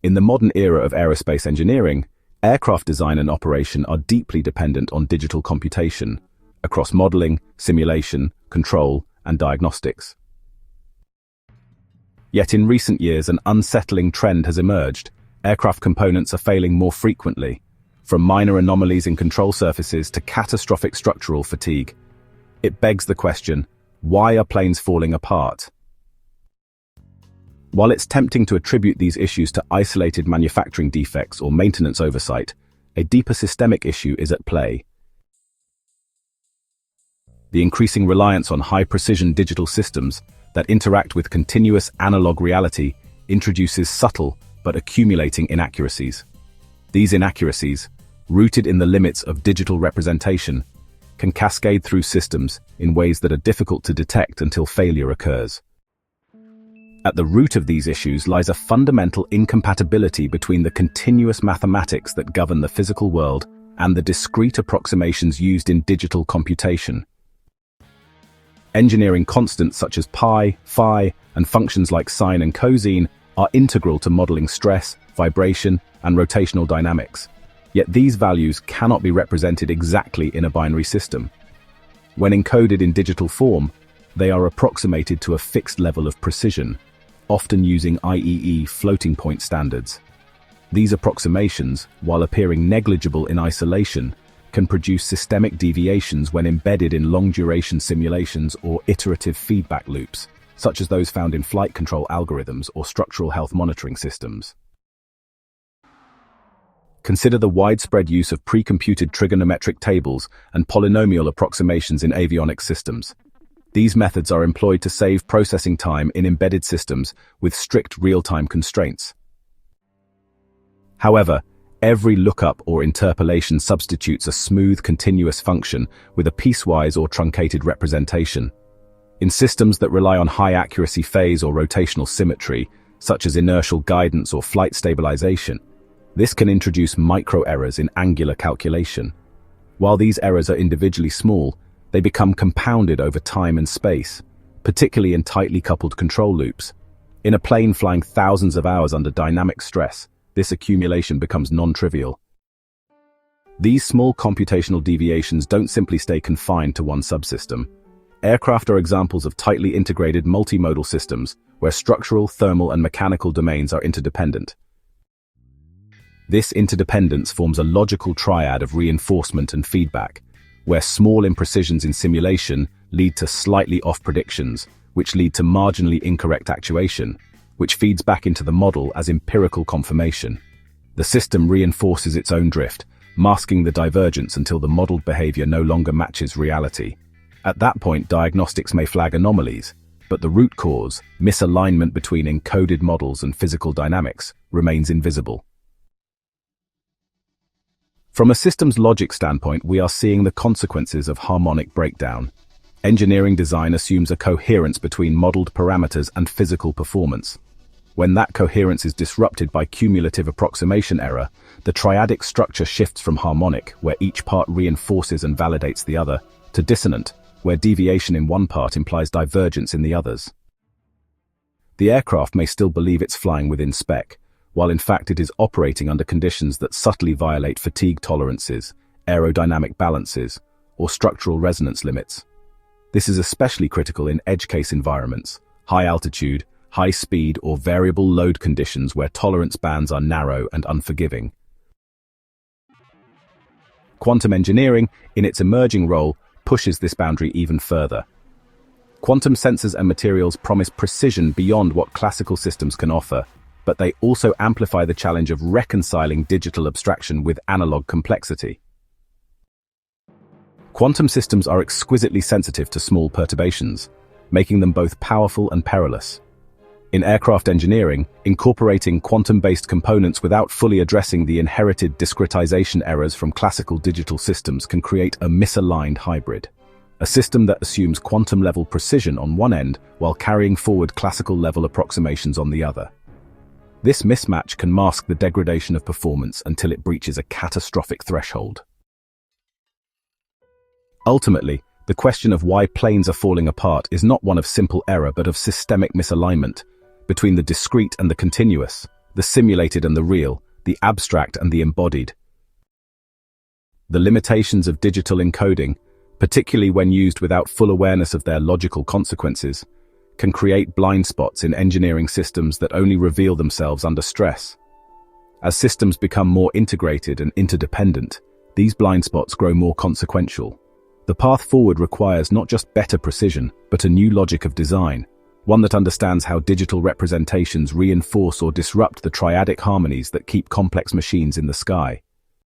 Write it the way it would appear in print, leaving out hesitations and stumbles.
In the modern era of aerospace engineering, aircraft design and operation are deeply dependent on digital computation across modeling, simulation, control, and diagnostics. Yet in recent years, an unsettling trend has emerged. Aircraft components are failing more frequently, from minor anomalies in control surfaces to catastrophic structural fatigue. It begs the question, why are planes falling apart? While it's tempting to attribute these issues to isolated manufacturing defects or maintenance oversight, a deeper systemic issue is at play. The increasing reliance on high-precision digital systems that interact with continuous analog reality introduces subtle but accumulating inaccuracies. These inaccuracies, rooted in the limits of digital representation, can cascade through systems in ways that are difficult to detect until failure occurs. At the root of these issues lies a fundamental incompatibility between the continuous mathematics that govern the physical world and the discrete approximations used in digital computation. Engineering constants such as pi, phi, and functions like sine and cosine are integral to modeling stress, vibration, and rotational dynamics. Yet these values cannot be represented exactly in a binary system. When encoded in digital form, they are approximated to a fixed level of precision, often using IEE floating point standards. These approximations, while appearing negligible in isolation, can produce systemic deviations when embedded in long-duration simulations or iterative feedback loops, such as those found in flight control algorithms or structural health monitoring systems. Consider the widespread use of pre-computed trigonometric tables and polynomial approximations in avionics systems. These methods are employed to save processing time in embedded systems with strict real-time constraints. However, every lookup or interpolation substitutes a smooth, continuous function with a piecewise or truncated representation. In systems that rely on high-accuracy phase or rotational symmetry, such as inertial guidance or flight stabilization, this can introduce micro-errors in angular calculation. While these errors are individually small, they become compounded over time and space, particularly in tightly coupled control loops. In a plane flying thousands of hours under dynamic stress, this accumulation becomes non-trivial. These small computational deviations don't simply stay confined to one subsystem. Aircraft are examples of tightly integrated multimodal systems where structural, thermal, and mechanical domains are interdependent. This interdependence forms a logical triad of reinforcement and feedback, where small imprecisions in simulation lead to slightly off predictions, which lead to marginally incorrect actuation, which feeds back into the model as empirical confirmation. The system reinforces its own drift, masking the divergence until the modeled behavior no longer matches reality. At that point, diagnostics may flag anomalies, but the root cause, misalignment between encoded models and physical dynamics, remains invisible. From a systems logic standpoint, we are seeing the consequences of harmonic breakdown. Engineering design assumes a coherence between modeled parameters and physical performance. When that coherence is disrupted by cumulative approximation error, the triadic structure shifts from harmonic, where each part reinforces and validates the other, to dissonant, where deviation in one part implies divergence in the others. The aircraft may still believe it's flying within spec, while in fact it is operating under conditions that subtly violate fatigue tolerances, aerodynamic balances, or structural resonance limits. This is especially critical in edge case environments, high altitude, high speed, or variable load conditions where tolerance bands are narrow and unforgiving. Quantum engineering, in its emerging role, pushes this boundary even further. Quantum sensors and materials promise precision beyond what classical systems can offer, but they also amplify the challenge of reconciling digital abstraction with analog complexity. Quantum systems are exquisitely sensitive to small perturbations, making them both powerful and perilous. In aircraft engineering, incorporating quantum-based components without fully addressing the inherited discretization errors from classical digital systems can create a misaligned hybrid. A system that assumes quantum-level precision on one end while carrying forward classical-level approximations on the other. This mismatch can mask the degradation of performance until it breaches a catastrophic threshold. Ultimately, the question of why planes are falling apart is not one of simple error but of systemic misalignment between the discrete and the continuous, the simulated and the real, the abstract and the embodied. The limitations of digital encoding, particularly when used without full awareness of their logical consequences, can create blind spots in engineering systems that only reveal themselves under stress. As systems become more integrated and interdependent, these blind spots grow more consequential. The path forward requires not just better precision, but a new logic of design, one that understands how digital representations reinforce or disrupt the triadic harmonies that keep complex machines in the sky.